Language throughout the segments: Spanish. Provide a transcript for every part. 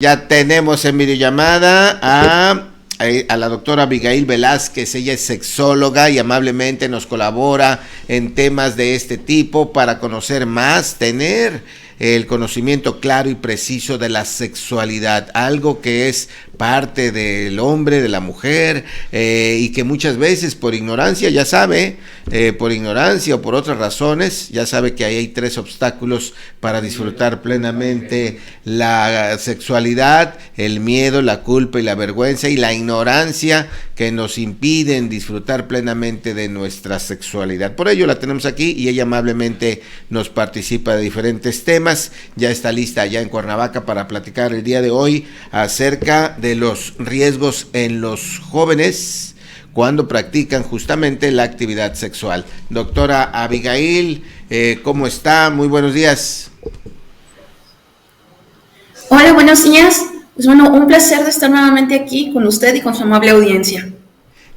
Ya tenemos en videollamada a la doctora Abigail Velázquez. Ella es sexóloga y amablemente nos colabora en temas de este tipo para conocer más, tener el conocimiento claro y preciso de la sexualidad, algo que es parte del hombre, de la mujer, y que muchas veces por ignorancia, ya sabe, por ignorancia o por otras razones, ya sabe que ahí hay tres obstáculos para disfrutar plenamente la sexualidad: el miedo, la culpa y la vergüenza, y la ignorancia que nos impiden disfrutar plenamente de nuestra sexualidad. Por ello la tenemos aquí y ella amablemente nos participa de diferentes temas. Ya está lista allá en Cuernavaca para platicar el día de hoy acerca de los riesgos en los jóvenes cuando practican justamente la actividad sexual. Doctora Abigail, ¿cómo está? Muy buenos días. Hola, buenos días. Pues bueno, un placer de estar nuevamente aquí con usted y con su amable audiencia.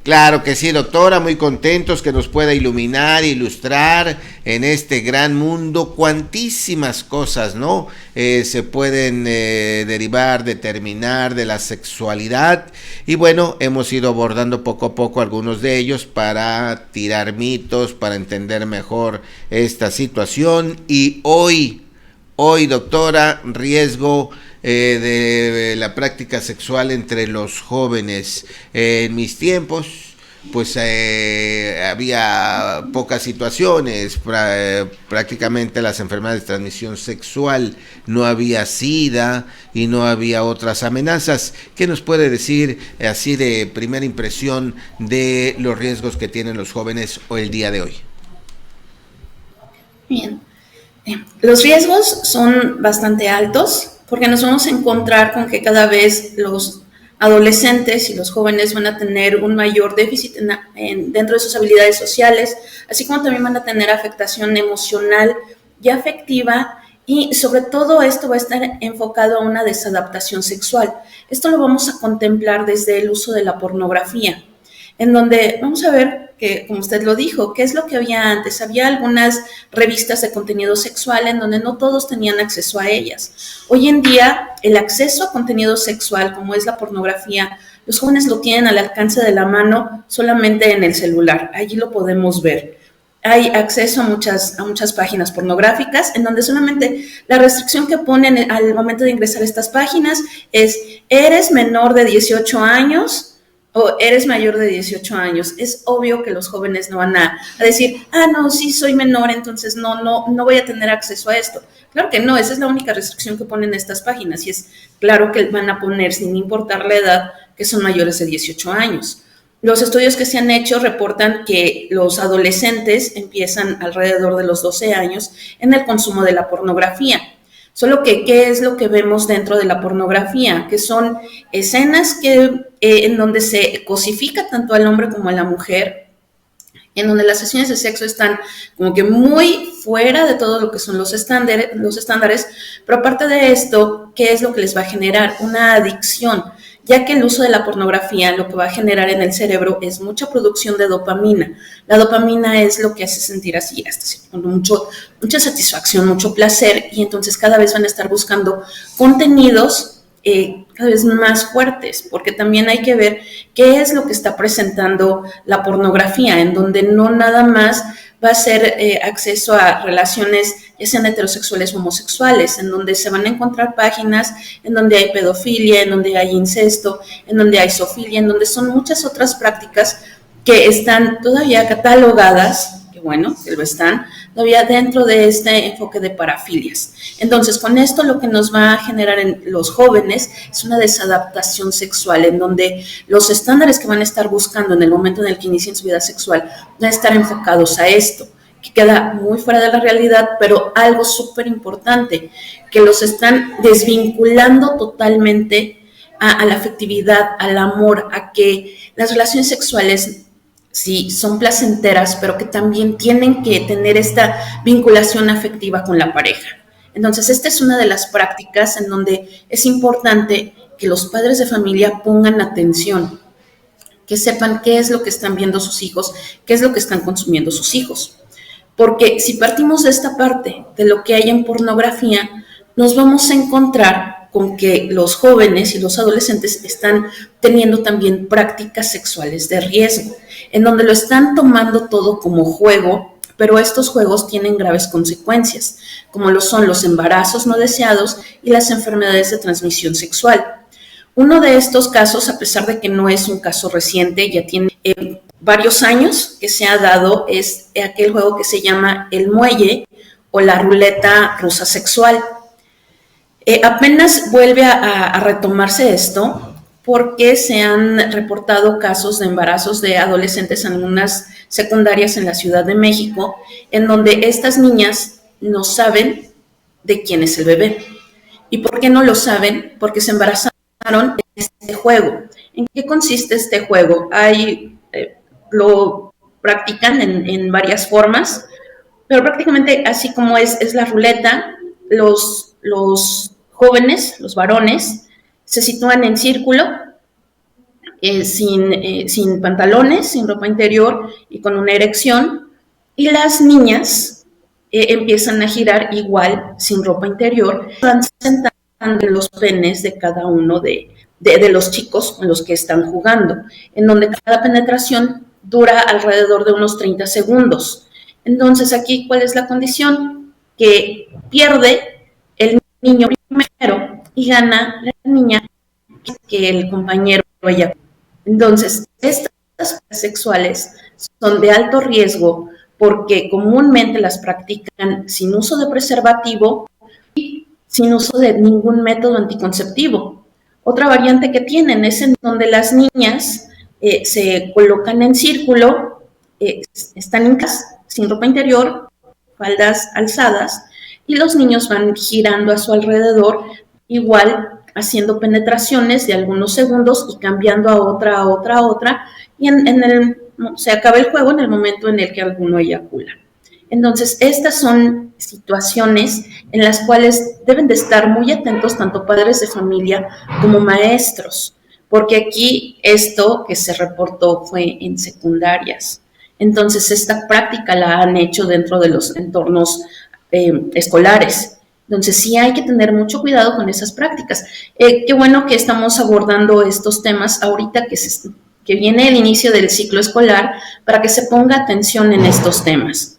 Claro que sí, doctora, muy contentos que nos pueda iluminar, ilustrar en este gran mundo. Cuantísimas cosas, ¿no? Se pueden derivar, determinar de la sexualidad. Y bueno, hemos ido abordando poco a poco algunos de ellos para tirar mitos, para entender mejor esta situación. Y hoy, doctora, riesgo de la práctica sexual entre los jóvenes. En mis tiempos, pues había pocas situaciones, prácticamente las enfermedades de transmisión sexual, no había SIDA y no había otras amenazas. ¿Qué nos puede decir así de primera impresión de los riesgos que tienen los jóvenes hoy el día de hoy? Bien. Los riesgos son bastante altos porque nos vamos a encontrar con que cada vez los adolescentes y los jóvenes van a tener un mayor déficit dentro de sus habilidades sociales, así como también van a tener afectación emocional y afectiva, y sobre todo esto va a estar enfocado a una desadaptación sexual. Esto lo vamos a contemplar desde el uso de la pornografía, en donde vamos a ver que, como usted lo dijo, ¿qué es lo que había antes? Había algunas revistas de contenido sexual en donde no todos tenían acceso a ellas. Hoy en día, el acceso a contenido sexual, como es la pornografía, los jóvenes lo tienen al alcance de la mano solamente en el celular. Allí lo podemos ver. Hay acceso a muchas páginas pornográficas en donde solamente la restricción que ponen al momento de ingresar a estas páginas es: eres menor de 18 años o eres mayor de 18 años. Es obvio que los jóvenes no van a decir, no, sí soy menor, entonces no voy a tener acceso a esto. Claro que no, esa es la única restricción que ponen estas páginas, y es claro que van a poner, sin importar la edad, que son mayores de 18 años. Los estudios que se han hecho reportan que los adolescentes empiezan alrededor de los 12 años en el consumo de la pornografía. Solo que, ¿qué es lo que vemos dentro de la pornografía? Que son escenas en donde se cosifica tanto al hombre como a la mujer, en donde las sesiones de sexo están como que muy fuera de todo lo que son los estándares, pero aparte de esto, ¿qué es lo que les va a generar? Una adicción, ya que el uso de la pornografía lo que va a generar en el cerebro es mucha producción de dopamina. La dopamina es lo que hace sentir así, hasta mucha satisfacción, mucho placer, y entonces cada vez van a estar buscando contenidos cada vez más fuertes, porque también hay que ver qué es lo que está presentando la pornografía, en donde no nada más va a ser acceso a relaciones, ya sean heterosexuales o homosexuales, en donde se van a encontrar páginas en donde hay pedofilia, en donde hay incesto, en donde hay zoofilia, en donde son muchas otras prácticas que están todavía catalogadas, que bueno, que lo están, todavía dentro de este enfoque de parafilias. Entonces, con esto lo que nos va a generar en los jóvenes es una desadaptación sexual, en donde los estándares que van a estar buscando en el momento en el que inicien su vida sexual van a estar enfocados a esto, que queda muy fuera de la realidad, pero algo súper importante, que los están desvinculando totalmente a la afectividad, al amor, a que las relaciones sexuales sí son placenteras, pero que también tienen que tener esta vinculación afectiva con la pareja. Entonces, esta es una de las prácticas en donde es importante que los padres de familia pongan atención, que sepan qué es lo que están viendo sus hijos, qué es lo que están consumiendo sus hijos. Porque si partimos de esta parte, de lo que hay en pornografía, nos vamos a encontrar con que los jóvenes y los adolescentes están teniendo también prácticas sexuales de riesgo, en donde lo están tomando todo como juego, pero estos juegos tienen graves consecuencias, como lo son los embarazos no deseados y las enfermedades de transmisión sexual. Uno de estos casos, a pesar de que no es un caso reciente, ya tiene varios años que se ha dado, es aquel juego que se llama el muelle o la ruleta rusa sexual. Apenas vuelve a retomarse esto porque se han reportado casos de embarazos de adolescentes en algunas secundarias en la Ciudad de México, en donde estas niñas no saben de quién es el bebé. ¿Y por qué no lo saben? Porque se embarazaron en este juego. ¿En qué consiste este juego? Lo practican en varias formas, pero prácticamente así como es la ruleta, los jóvenes, los varones, se sitúan en círculo, sin pantalones, sin ropa interior y con una erección, y las niñas empiezan a girar igual, sin ropa interior, van sentando en los penes de cada uno de los chicos con los que están jugando, en donde cada penetración dura alrededor de unos 30 segundos. Entonces, aquí, ¿cuál es la condición? Que pierde el niño primero y gana la niña que el compañero haya. Entonces, estas prácticas sexuales son de alto riesgo porque comúnmente las practican sin uso de preservativo y sin uso de ningún método anticonceptivo. Otra variante que tienen es en donde las niñas se colocan en círculo, están en casa, sin ropa interior, faldas alzadas, y los niños van girando a su alrededor, igual haciendo penetraciones de algunos segundos y cambiando a otra, y se acaba el juego en el momento en el que alguno eyacula. Entonces, estas son situaciones en las cuales deben de estar muy atentos tanto padres de familia como maestros, porque aquí esto que se reportó fue en secundarias. Entonces, esta práctica la han hecho dentro de los entornos escolares. Entonces, sí hay que tener mucho cuidado con esas prácticas. Qué bueno que estamos abordando estos temas ahorita que viene el inicio del ciclo escolar para que se ponga atención en estos temas.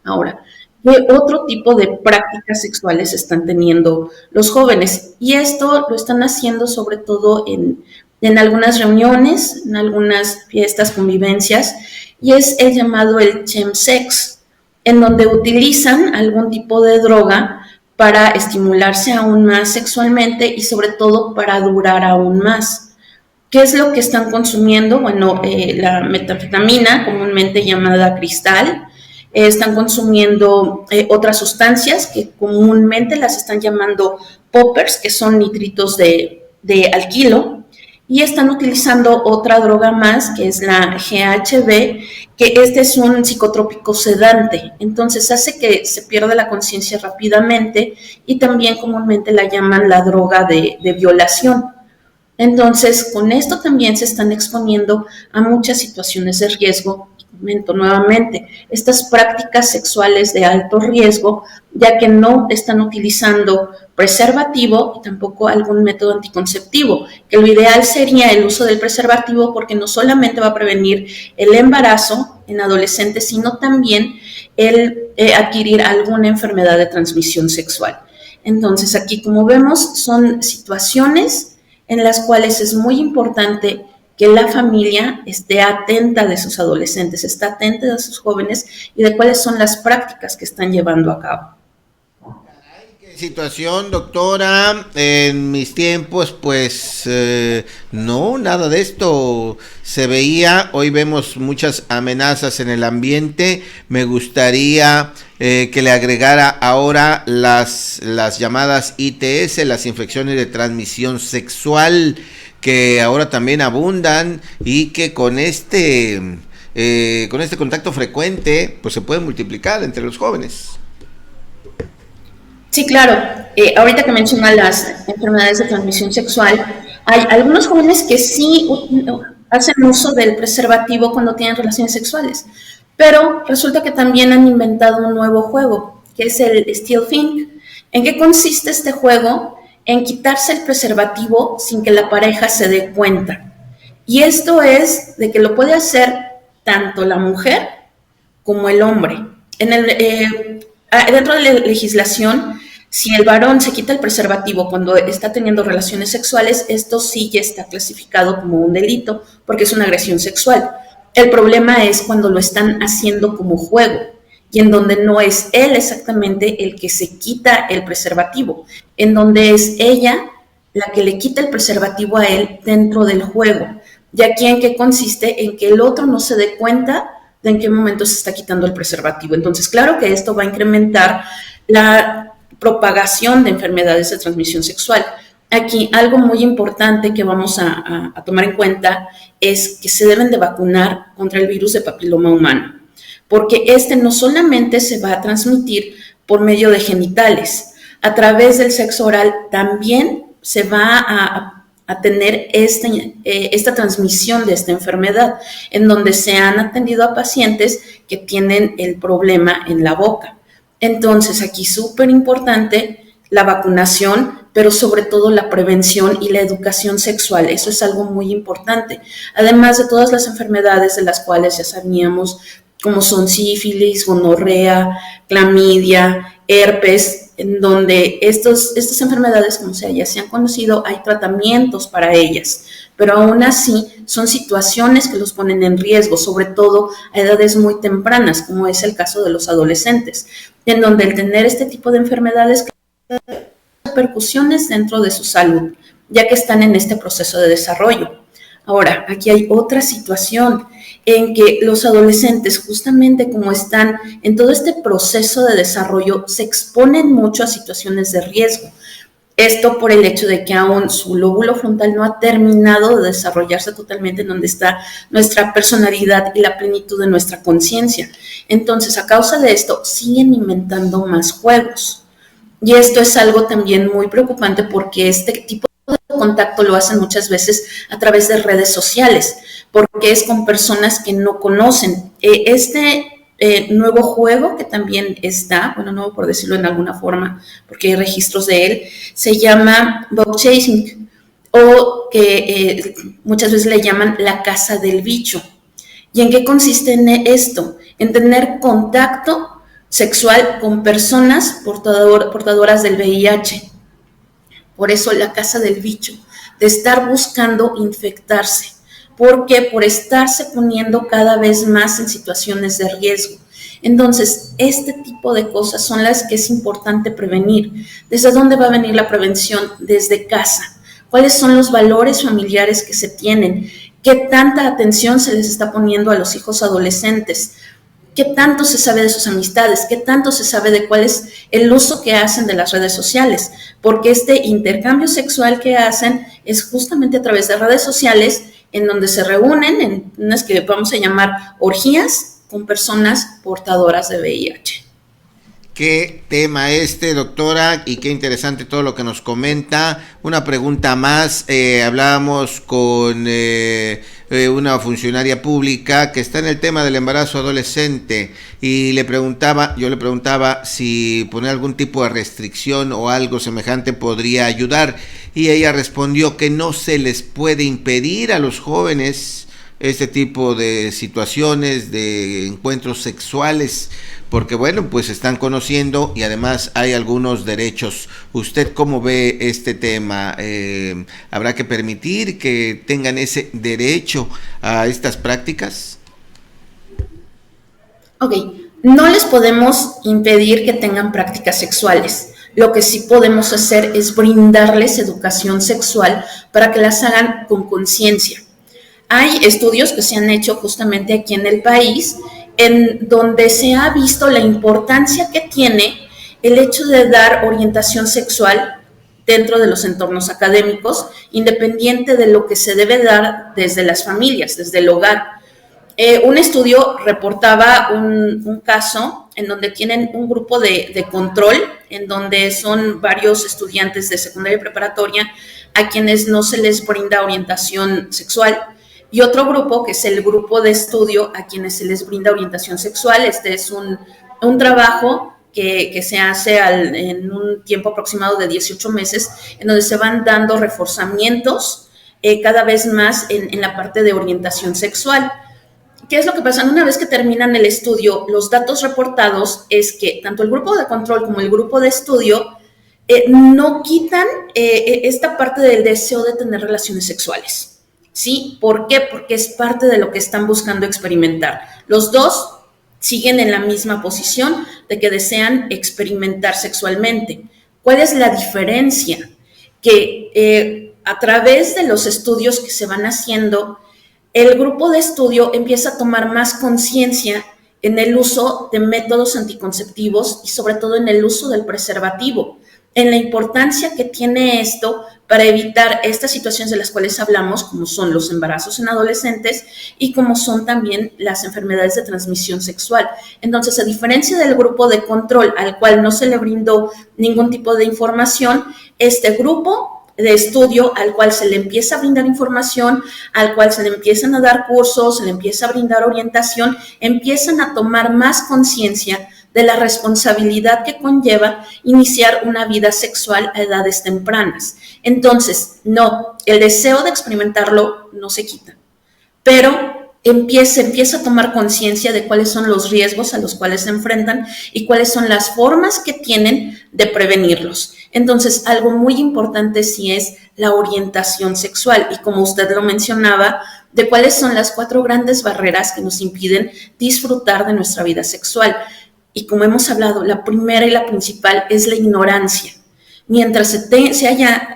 Ahora, ¿qué otro tipo de prácticas sexuales están teniendo los jóvenes? Y esto lo están haciendo sobre todo en algunas reuniones, en algunas fiestas, convivencias, y es el llamado el chemsex, en donde utilizan algún tipo de droga para estimularse aún más sexualmente y sobre todo para durar aún más. ¿Qué es lo que están consumiendo? Bueno, la metanfetamina, comúnmente llamada cristal, están consumiendo otras sustancias que comúnmente las están llamando poppers, que son nitritos de alquilo, y están utilizando otra droga más, que es la GHB, que este es un psicotrópico sedante, entonces hace que se pierda la conciencia rápidamente y también comúnmente la llaman la droga de violación. Entonces, con esto también se están exponiendo a muchas situaciones de riesgo. Comento nuevamente, estas prácticas sexuales de alto riesgo, ya que no están utilizando preservativo y tampoco algún método anticonceptivo, que lo ideal sería el uso del preservativo porque no solamente va a prevenir el embarazo en adolescentes, sino también el adquirir alguna enfermedad de transmisión sexual. Entonces, aquí, como vemos, son situaciones en las cuales es muy importante que la familia esté atenta de sus adolescentes, esté atenta de sus jóvenes y de cuáles son las prácticas que están llevando a cabo. ¿Qué situación, doctora? En mis tiempos, pues, no, nada de esto se veía. Hoy vemos muchas amenazas en el ambiente. Me gustaría que le agregara ahora las llamadas ITS, las infecciones de transmisión sexual, que ahora también abundan y que con este contacto frecuente pues se pueden multiplicar entre los jóvenes. Sí, claro. Ahorita que menciona las enfermedades de transmisión sexual, hay algunos jóvenes que sí hacen uso del preservativo cuando tienen relaciones sexuales, pero resulta que también han inventado un nuevo juego, que es el Still Think, ¿En qué consiste este juego? En quitarse el preservativo sin que la pareja se dé cuenta. Y esto es de que lo puede hacer tanto la mujer como el hombre. Dentro de la legislación, si el varón se quita el preservativo cuando está teniendo relaciones sexuales, esto sí ya está clasificado como un delito porque es una agresión sexual. El problema es cuando lo están haciendo como juego y en donde no es él exactamente el que se quita el preservativo, en donde es ella la que le quita el preservativo a él dentro del juego. ¿Y aquí en qué consiste? En que el otro no se dé cuenta de en qué momento se está quitando el preservativo. Entonces, claro que esto va a incrementar la propagación de enfermedades de transmisión sexual. Aquí algo muy importante que vamos a tomar en cuenta es que se deben de vacunar contra el virus de papiloma humano, porque este no solamente se va a transmitir por medio de genitales, a través del sexo oral también se va a tener esta transmisión de esta enfermedad, en donde se han atendido a pacientes que tienen el problema en la boca. Entonces, aquí súper importante la vacunación, pero sobre todo la prevención y la educación sexual. Eso es algo muy importante. Además de todas las enfermedades de las cuales ya sabíamos, como son sífilis, gonorrea, clamidia, herpes, en donde estas enfermedades, como ya se han conocido, hay tratamientos para ellas, pero aún así son situaciones que los ponen en riesgo, sobre todo a edades muy tempranas, como es el caso de los adolescentes, en donde el tener este tipo de enfermedades causa repercusiones dentro de su salud, ya que están en este proceso de desarrollo. Ahora, aquí hay otra situación en que los adolescentes, justamente como están en todo este proceso de desarrollo, se exponen mucho a situaciones de riesgo. Esto por el hecho de que aún su lóbulo frontal no ha terminado de desarrollarse totalmente, en donde está nuestra personalidad y la plenitud de nuestra conciencia. Entonces, a causa de esto, siguen inventando más juegos. Y esto es algo también muy preocupante porque este tipo de contacto lo hacen muchas veces a través de redes sociales, porque es con personas que no conocen. Nuevo juego que también está, bueno, nuevo por decirlo en alguna forma, porque hay registros de él, se llama bug chasing, o que muchas veces le llaman la caza del bicho. ¿Y en qué consiste en esto? En tener contacto sexual con personas portadoras del VIH. Por eso la caza del bicho, de estar buscando infectarse. ¿Por qué? Por estarse poniendo cada vez más en situaciones de riesgo. Entonces, este tipo de cosas son las que es importante prevenir. ¿Desde dónde va a venir la prevención? Desde casa. ¿Cuáles son los valores familiares que se tienen? ¿Qué tanta atención se les está poniendo a los hijos adolescentes? ¿Qué tanto se sabe de sus amistades? ¿Qué tanto se sabe de cuál es el uso que hacen de las redes sociales? Porque este intercambio sexual que hacen es justamente a través de redes sociales, en donde se reúnen en unas que vamos a llamar orgías con personas portadoras de VIH. Qué tema doctora, y qué interesante todo lo que nos comenta. Una pregunta más, hablábamos con una funcionaria pública que está en el tema del embarazo adolescente y yo le preguntaba si poner algún tipo de restricción o algo semejante podría ayudar, y ella respondió que no se les puede impedir a los jóvenes este tipo de situaciones, de encuentros sexuales, porque bueno, pues están conociendo y además hay algunos derechos. ¿Usted cómo ve este tema? ¿Habrá que permitir que tengan ese derecho a estas prácticas? Ok, no les podemos impedir que tengan prácticas sexuales. Lo que sí podemos hacer es brindarles educación sexual para que las hagan con conciencia. Hay estudios que se han hecho justamente aquí en el país, en donde se ha visto la importancia que tiene el hecho de dar orientación sexual dentro de los entornos académicos, independiente de lo que se debe dar desde las familias, desde el hogar. Un estudio reportaba un caso en donde tienen un grupo de control, en donde son varios estudiantes de secundaria y preparatoria a quienes no se les brinda orientación sexual, y otro grupo que es el grupo de estudio a quienes se les brinda orientación sexual. Este es un trabajo que se hace en un tiempo aproximado de 18 meses, en donde se van dando reforzamientos cada vez más en la parte de orientación sexual. ¿Qué es lo que pasa? Una vez que terminan el estudio, los datos reportados es que tanto el grupo de control como el grupo de estudio no quitan esta parte del deseo de tener relaciones sexuales. ¿Sí? ¿Por qué? Porque es parte de lo que están buscando experimentar. Los dos siguen en la misma posición de que desean experimentar sexualmente. ¿Cuál es la diferencia? Que a través de los estudios que se van haciendo, el grupo de estudio empieza a tomar más conciencia en el uso de métodos anticonceptivos y sobre todo en el uso del preservativo, en la importancia que tiene esto para evitar estas situaciones de las cuales hablamos, como son los embarazos en adolescentes y como son también las enfermedades de transmisión sexual. Entonces, a diferencia del grupo de control al cual no se le brindó ningún tipo de información, este grupo de estudio al cual se le empieza a brindar información, al cual se le empiezan a dar cursos, se le empieza a brindar orientación, empiezan a tomar más conciencia de la responsabilidad que conlleva iniciar una vida sexual a edades tempranas. Entonces, no, el deseo de experimentarlo no se quita, pero empieza a tomar conciencia de cuáles son los riesgos a los cuales se enfrentan y cuáles son las formas que tienen de prevenirlos. Entonces, algo muy importante sí es la orientación sexual y como usted lo mencionaba, de cuáles son las 4 grandes barreras que nos impiden disfrutar de nuestra vida sexual. Y como hemos hablado, la primera y la principal es la ignorancia. Mientras se haya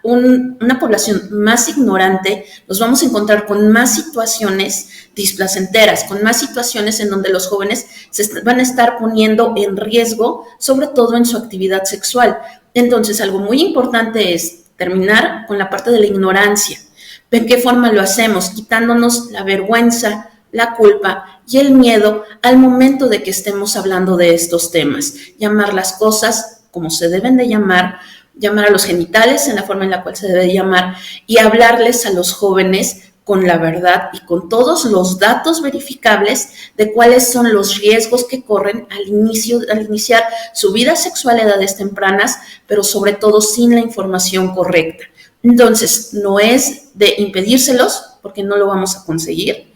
una población más ignorante, nos vamos a encontrar con más situaciones displacenteras, con más situaciones en donde los jóvenes se van a estar poniendo en riesgo, sobre todo en su actividad sexual. Entonces, algo muy importante es terminar con la parte de la ignorancia. ¿De qué forma lo hacemos? Quitándonos la vergüenza, la culpa y el miedo al momento de que estemos hablando de estos temas. Llamar las cosas como se deben de llamar a los genitales en la forma en la cual se debe llamar y hablarles a los jóvenes con la verdad y con todos los datos verificables de cuáles son los riesgos que corren al iniciar su vida sexual a edades tempranas, pero sobre todo sin la información correcta. Entonces, no es de impedírselos, porque no lo vamos a conseguir.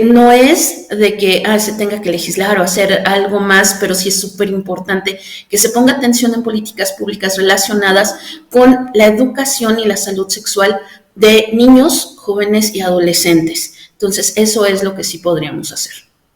No es de que se tenga que legislar o hacer algo más, pero sí es súper importante que se ponga atención en políticas públicas relacionadas con la educación y la salud sexual de niños, jóvenes y adolescentes. Entonces, eso es lo que sí podríamos hacer.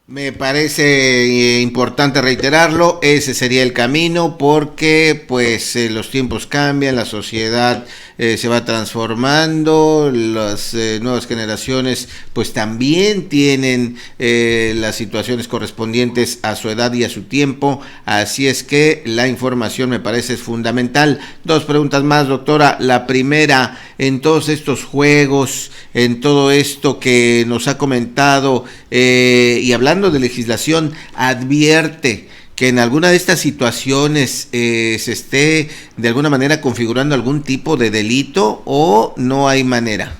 Me parece importante reiterarlo, ese sería el camino porque pues los tiempos cambian, la sociedad se va transformando, las nuevas generaciones pues también tienen las situaciones correspondientes a su edad y a su tiempo, así es que la información me parece fundamental. 2 preguntas más, doctora. La primera, en todos estos juegos, en todo esto que nos ha comentado y hablando de legislación, advierte que en alguna de estas situaciones se esté de alguna manera configurando algún tipo de delito o no hay manera.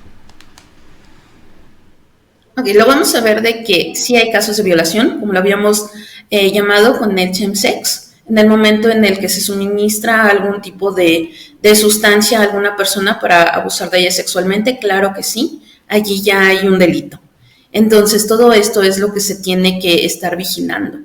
Ok, lo vamos a ver de que sí hay casos de violación, como lo habíamos llamado con el chemsex, en el momento en el que se suministra algún tipo de sustancia a alguna persona para abusar de ella sexualmente, claro que sí, allí ya hay un delito. Entonces, todo esto es lo que se tiene que estar vigilando.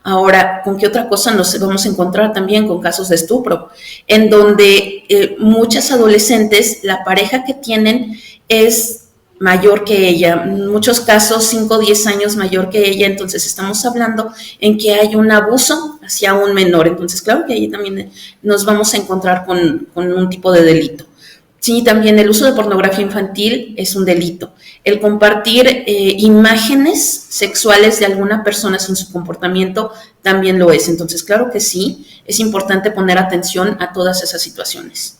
Ahora, ¿con qué otra cosa nos vamos a encontrar también con casos de estupro? En donde muchas adolescentes, la pareja que tienen es mayor que ella, en muchos casos 5 o 10 años mayor que ella, entonces estamos hablando en que hay un abuso hacia un menor. Entonces, claro que ahí también nos vamos a encontrar con un tipo de delito. Sí, también el uso de pornografía infantil es un delito. El compartir imágenes sexuales de alguna persona sin su comportamiento también lo es. Entonces, claro que sí, es importante poner atención a todas esas situaciones.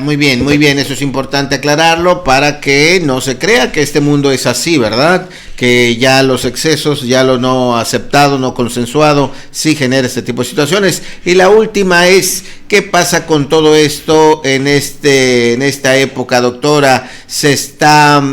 Muy bien, eso es importante aclararlo para que no se crea que este mundo es así, ¿verdad? Que ya los excesos, ya lo no aceptado, no consensuado, sí genera este tipo de situaciones. Y la última es ¿Qué pasa con todo esto en esta época, doctora? ¿Se está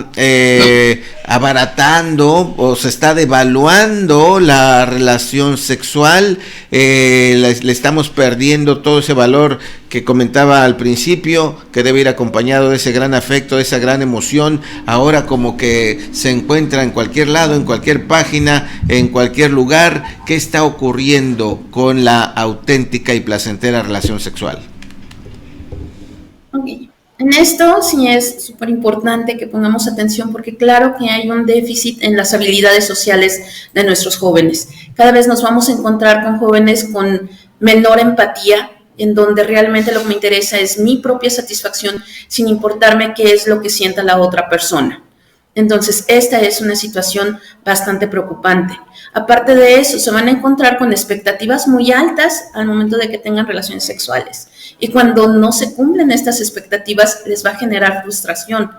abaratando o se está devaluando la relación sexual? Le estamos perdiendo todo ese valor que comentaba al principio, que debe ir acompañado de ese gran afecto, de esa gran emoción. Ahora como que se encuentra en cualquier lado, en cualquier página, en cualquier lugar. ¿Qué está ocurriendo con la auténtica y placentera relación sexual? Okay. En esto sí es súper importante que pongamos atención, porque claro que hay un déficit en las habilidades sociales de nuestros jóvenes. Cada vez nos vamos a encontrar con jóvenes con menor empatía, en donde realmente lo que me interesa es mi propia satisfacción, sin importarme qué es lo que sienta la otra persona. Entonces, esta es una situación bastante preocupante. Aparte de eso, se van a encontrar con expectativas muy altas al momento de que tengan relaciones sexuales. Y cuando no se cumplen estas expectativas, les va a generar frustración.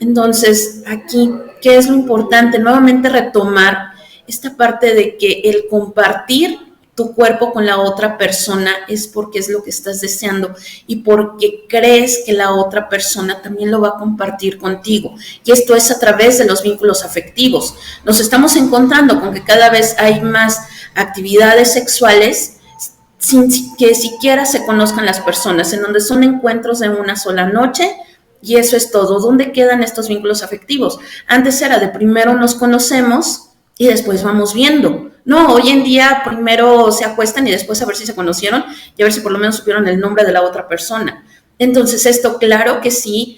Entonces, aquí, ¿qué es lo importante? Nuevamente retomar esta parte de que el compartir tu cuerpo con la otra persona es porque es lo que estás deseando y porque crees que la otra persona también lo va a compartir contigo. Y esto es a través de los vínculos afectivos. Nos estamos encontrando con que cada vez hay más actividades sexuales sin que siquiera se conozcan las personas, en donde son encuentros de una sola noche. Y eso es todo. ¿Dónde quedan estos vínculos afectivos? Antes era de primero nos conocemos y después vamos viendo. No, hoy en día primero se acuestan y después a ver si se conocieron y a ver si por lo menos supieron el nombre de la otra persona. Entonces esto claro que sí,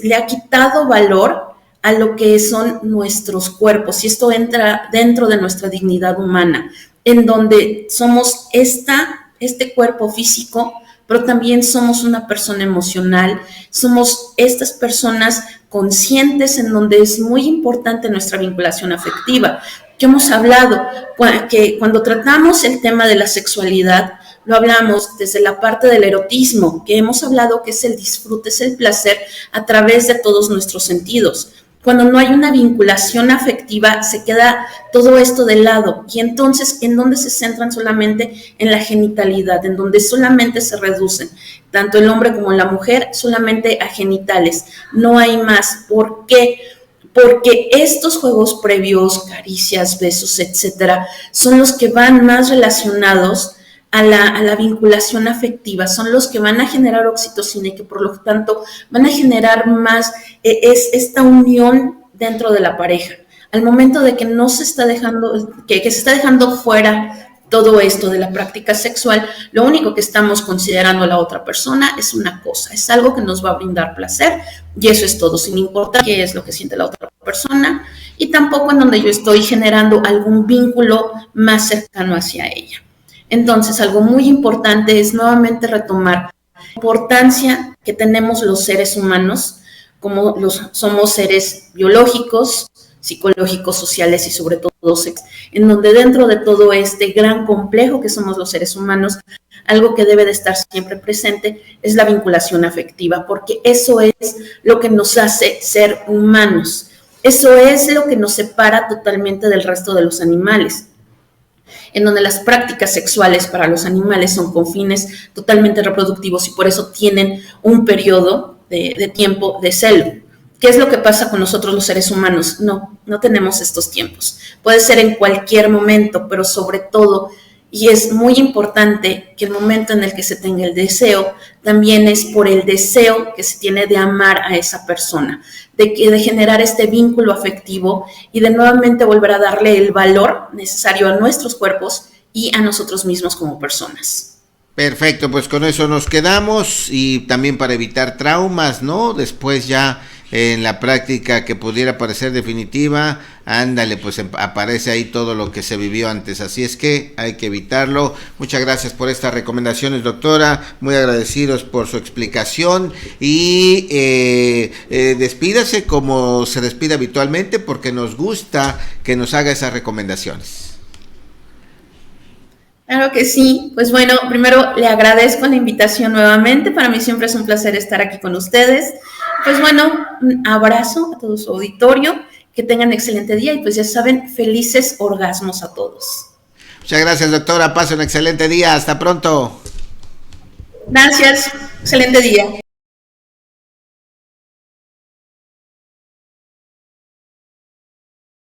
le ha quitado valor a lo que son nuestros cuerpos, y esto entra dentro de nuestra dignidad humana, en donde somos este cuerpo físico, pero también somos una persona emocional, somos estas personas conscientes, en donde es muy importante nuestra vinculación afectiva. Que hemos hablado, que cuando tratamos el tema de la sexualidad, lo hablamos desde la parte del erotismo, que hemos hablado que es el disfrute, es el placer a través de todos nuestros sentidos. Cuando no hay una vinculación afectiva, se queda todo esto de lado, y entonces, ¿en dónde se centran? Solamente en la genitalidad, en donde solamente se reducen, tanto el hombre como la mujer, solamente a genitales, no hay más. ¿Por qué? Porque estos juegos previos, caricias, besos, etcétera, son los que van más relacionados a la vinculación afectiva, son los que van a generar oxitocina y que por lo tanto van a generar más esta unión dentro de la pareja. Al momento de que no se está dejando, que se está dejando fuera todo esto de la práctica sexual, lo único que estamos considerando a la otra persona es una cosa, es algo que nos va a brindar placer, y eso es todo, sin importar qué es lo que siente la otra persona, y tampoco en donde yo estoy generando algún vínculo más cercano hacia ella. Entonces, algo muy importante es nuevamente retomar la importancia que tenemos los seres humanos, como somos seres biológicos, psicológicos, sociales y sobre todo sexuales, en donde dentro de todo este gran complejo que somos los seres humanos, algo que debe de estar siempre presente es la vinculación afectiva, porque eso es lo que nos hace ser humanos, eso es lo que nos separa totalmente del resto de los animales, en donde las prácticas sexuales para los animales son con fines totalmente reproductivos y por eso tienen un periodo de tiempo de celo. ¿Qué es lo que pasa con nosotros los seres humanos? No tenemos estos tiempos. Puede ser en cualquier momento, pero sobre todo, y es muy importante que el momento en el que se tenga el deseo, también es por el deseo que se tiene de amar a esa persona, de generar este vínculo afectivo y de nuevamente volver a darle el valor necesario a nuestros cuerpos y a nosotros mismos como personas. Perfecto, pues con eso nos quedamos, y también para evitar traumas, ¿no? Después ya en la práctica que pudiera parecer definitiva, ándale, pues aparece ahí todo lo que se vivió antes, así es que hay que evitarlo. Muchas gracias por estas recomendaciones, doctora, muy agradecidos por su explicación, y despídase como se despide habitualmente, porque nos gusta que nos haga esas recomendaciones. Claro que sí. Pues bueno, primero le agradezco la invitación nuevamente. Para mí siempre es un placer estar aquí con ustedes. Pues bueno, un abrazo a todo su auditorio, que tengan excelente día y pues ya saben, felices orgasmos a todos. Muchas gracias, doctora. Pase un excelente día. Hasta pronto. Gracias, excelente día.